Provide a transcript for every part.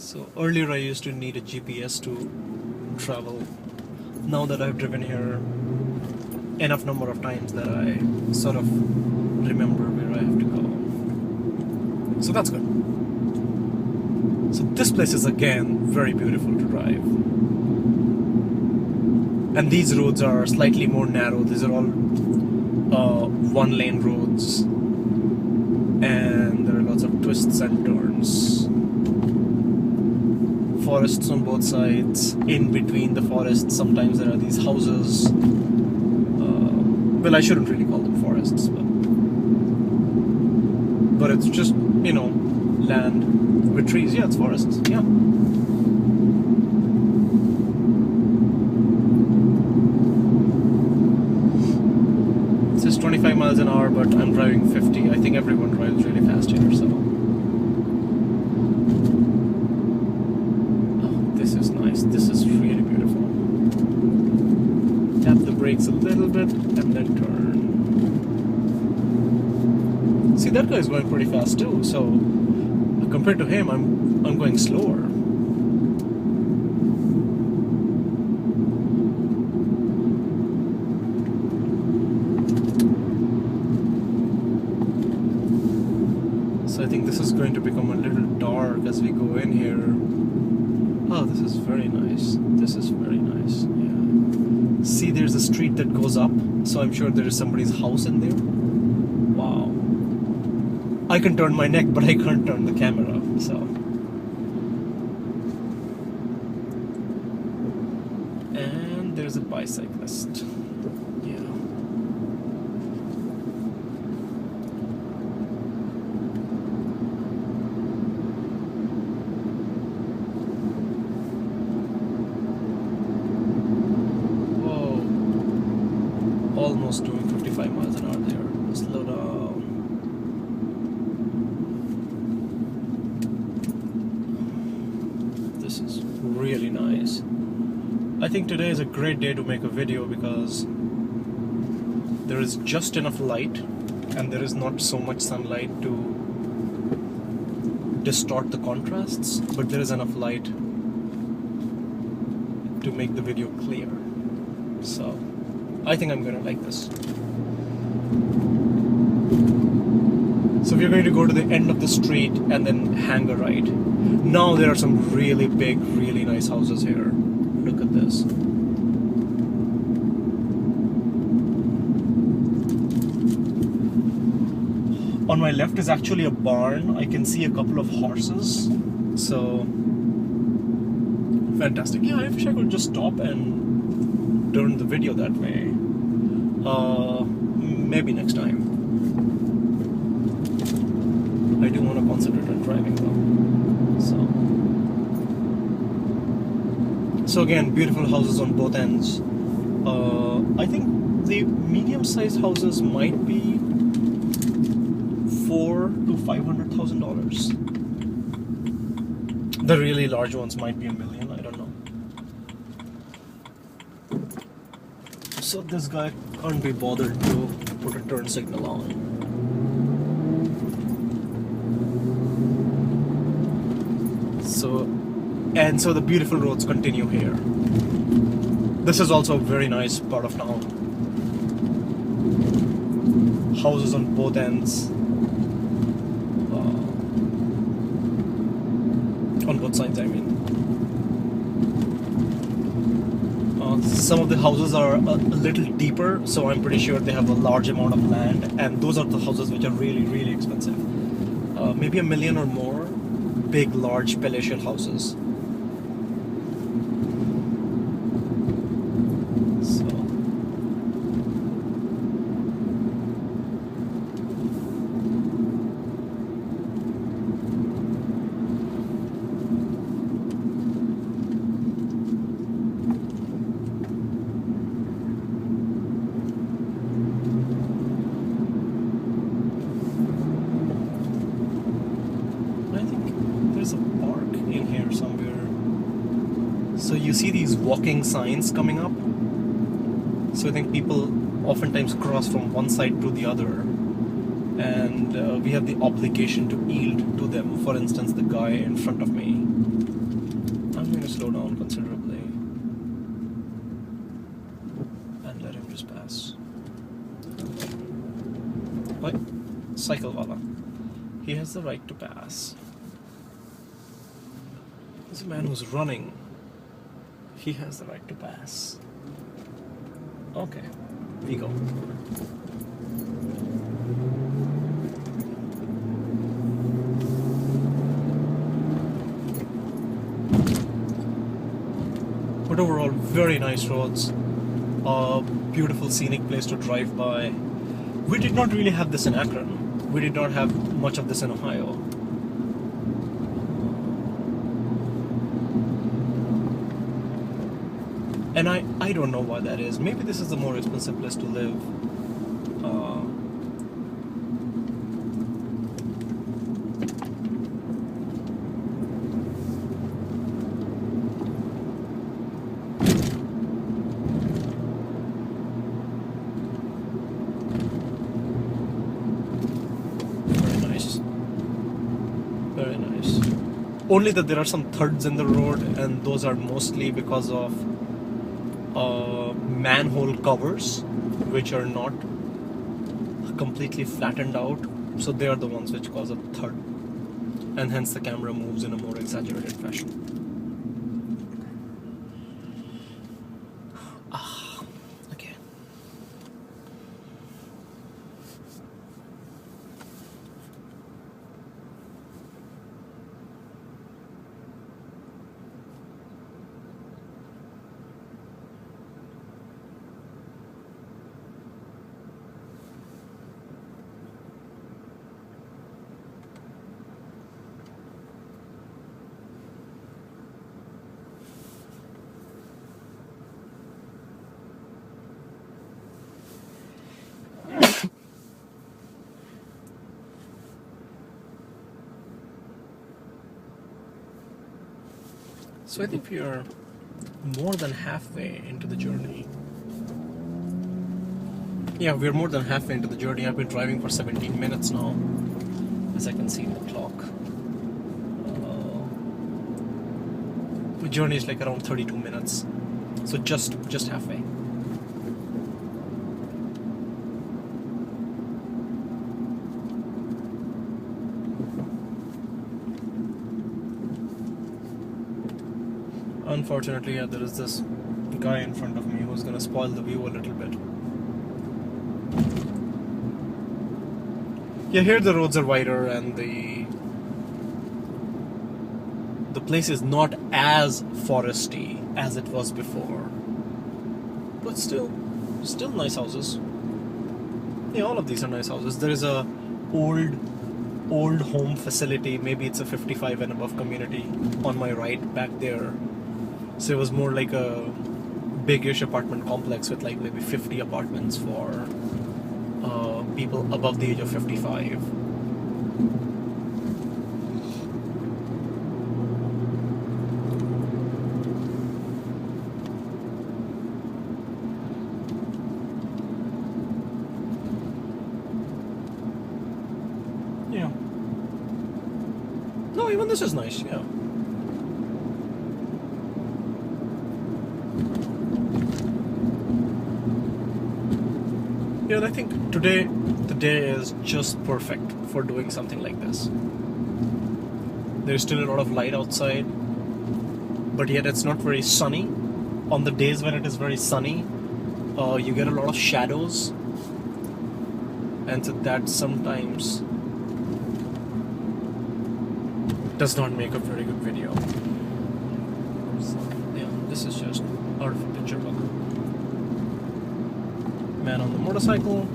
So earlier I used to need a GPS to travel. Now that I've driven here enough number of times that I sort of remember where I have to go. So that's good. So this place is again very beautiful to drive. And these roads are slightly more narrow. These are all one lane roads. And there are lots of twists and turns. Forests on both sides. In between the forests, sometimes there are these houses. Well, I shouldn't really call them forests, but it's just, you know, land with trees. Yeah, it's forests. Yeah. It says 25 miles an hour, but I'm driving 50. I think everyone drives really fast here, so. This is nice. This is really beautiful. Tap the brakes a little bit and then turn. See, that guy is going pretty fast too, so compared to him, I'm going slower. So I think this is going to become a little dark as we go in here. Oh, this is very nice. This is very nice. Yeah. See, there's a street that goes up, so I'm sure there is somebody's house in there. Wow. I can turn my neck, but I can't turn the camera, so. And there's a bicyclist. Yeah. Almost doing 55 miles an hour there. Slow down. This is really nice. I think today is a great day to make a video because there is just enough light and there is not so much sunlight to distort the contrasts, but there is enough light to make the video clear. So I think I'm going to like this. So we're going to go to the end of the street and then hang a right. Now there are some really big, really nice houses here. Look at this. On my left is actually a barn. I can see a couple of horses. So, fantastic. Yeah, I wish I could just stop and turn the video that way. Maybe next time. I do want to concentrate on driving though. So again, beautiful houses on both ends. I think the medium-sized houses might be $400,000 to $500,000. The really large ones might be $1 million. I don't know. So this guy can't be bothered to put a turn signal on. So the beautiful roads continue here. This is also a very nice part of town. Houses on both ends. On both sides, I mean. Some of the houses are a little deeper, so I'm pretty sure they have a large amount of land, and those are the houses which are really, really expensive. Maybe $1 million or more. Big, large, palatial houses. So. There's a park in here somewhere. So you see these walking signs coming up. So I think people oftentimes cross from one side to the other, and we have the obligation to yield to them. For instance, the guy in front of me. slow down considerably and let him just pass. What? Cycle wala. He has the right to pass. This man who's running, he has the right to pass. Okay, we go. But overall, very nice roads. A beautiful scenic place to drive by. We did not really have this in Akron. We did not have much of this in Ohio. And I don't know why that is. Maybe this is a more expensive place to live. Very nice. Only that there are some thuds in the road, and those are mostly because of manhole covers, which are not completely flattened out. So they are the ones which cause a thud, and hence the camera moves in a more exaggerated fashion. Okay. So I think we are more than halfway into the journey. Yeah, we're more than halfway into the journey. I've been driving for 17 minutes now, as I can see in the clock. The journey is like around 32 minutes, so just halfway. Unfortunately, yeah, there is this guy in front of me who's gonna spoil the view a little bit. Yeah, here the roads are wider and the place is not as foresty as it was before. But still nice houses. Yeah, all of these are nice houses. There is a old home facility, maybe it's a 55 and above community on my right back there. So it was more like a big-ish apartment complex with like maybe 50 apartments for people above the age of 55. Yeah. No, even this is nice, yeah. Yeah, and I think today the day is just perfect for doing something like this. There's still a lot of light outside, but yet it's not very sunny. On the days when it is very sunny, you get a lot of shadows, and so that sometimes does not make a very good video. So, yeah, this is just out of a picture book. Man on the motorcycle.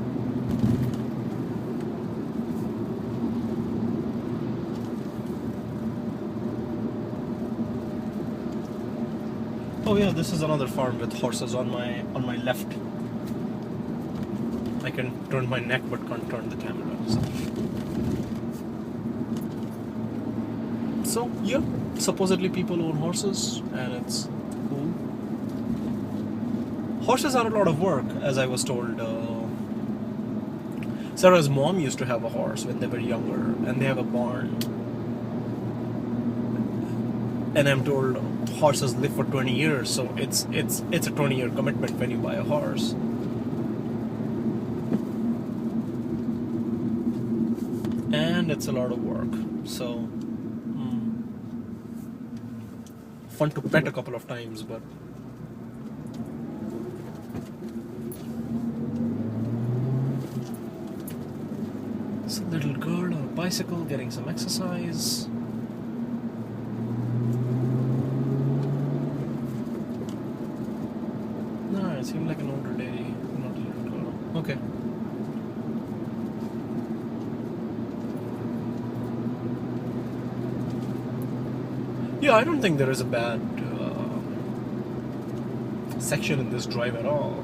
Oh yeah, this is another farm with horses on my left. I can turn my neck but can't turn the camera. So yeah, supposedly people own horses and it's cool. Horses are a lot of work, as I was told. Sarah's mom used to have a horse when they were younger, and they have a barn. and I'm told horses live for 20 years, so it's a 20-year commitment when you buy a horse. And it's a lot of work, so fun to pet a couple of times, but it's a little girl on a bicycle getting some exercise. No, it seemed like an older lady, not a little girl. Okay. Yeah, I don't think there is a bad section in this drive at all.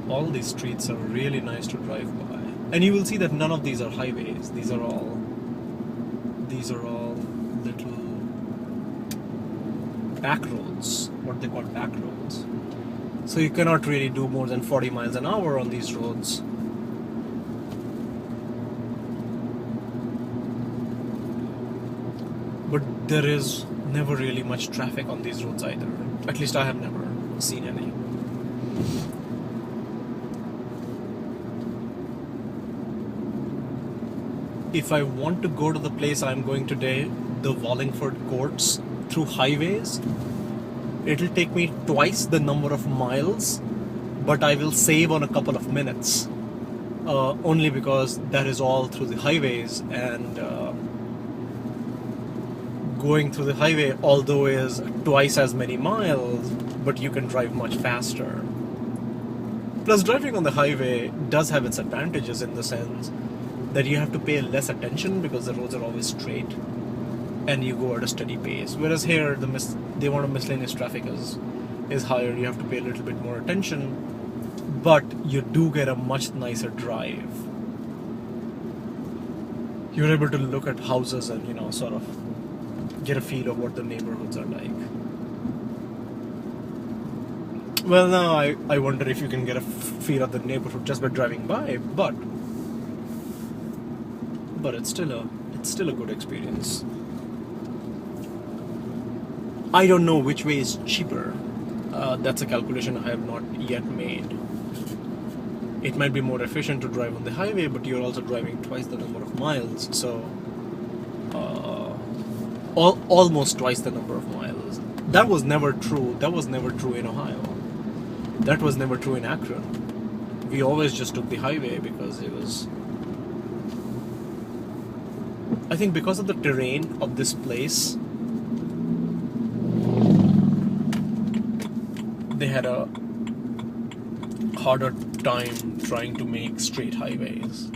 All these streets are really nice to drive by. And you will see that none of these are highways. These are all little back roads, what they call back roads. So you cannot really do more than 40 miles an hour on these roads. But there is never really much traffic on these roads either. At least I have never seen any. If I want to go to the place I'm going today, the Wallingford courts, through highways, it'll take me twice the number of miles, but I will save on a couple of minutes. Only because that is all through the highways, and going through the highway, although is twice as many miles, but you can drive much faster. Plus, driving on the highway does have its advantages in the sense that you have to pay less attention because the roads are always straight and you go at a steady pace. Whereas here, the amount of miscellaneous traffic is higher. You have to pay a little bit more attention, but you do get a much nicer drive. You're able to look at houses and, sort of get a feel of what the neighborhoods are like. Well, now I wonder if you can get a feel of the neighborhood just by driving by, but it's still a good experience. I don't know which way is cheaper. That's a calculation I have not yet made. It might be more efficient to drive on the highway, but you're also driving twice the number of miles, so almost twice the number of miles. That was never true. That was never true in Ohio. That was never true in Akron. We always just took the highway because it was... I think because of the terrain of this place, they had a harder time trying to make straight highways.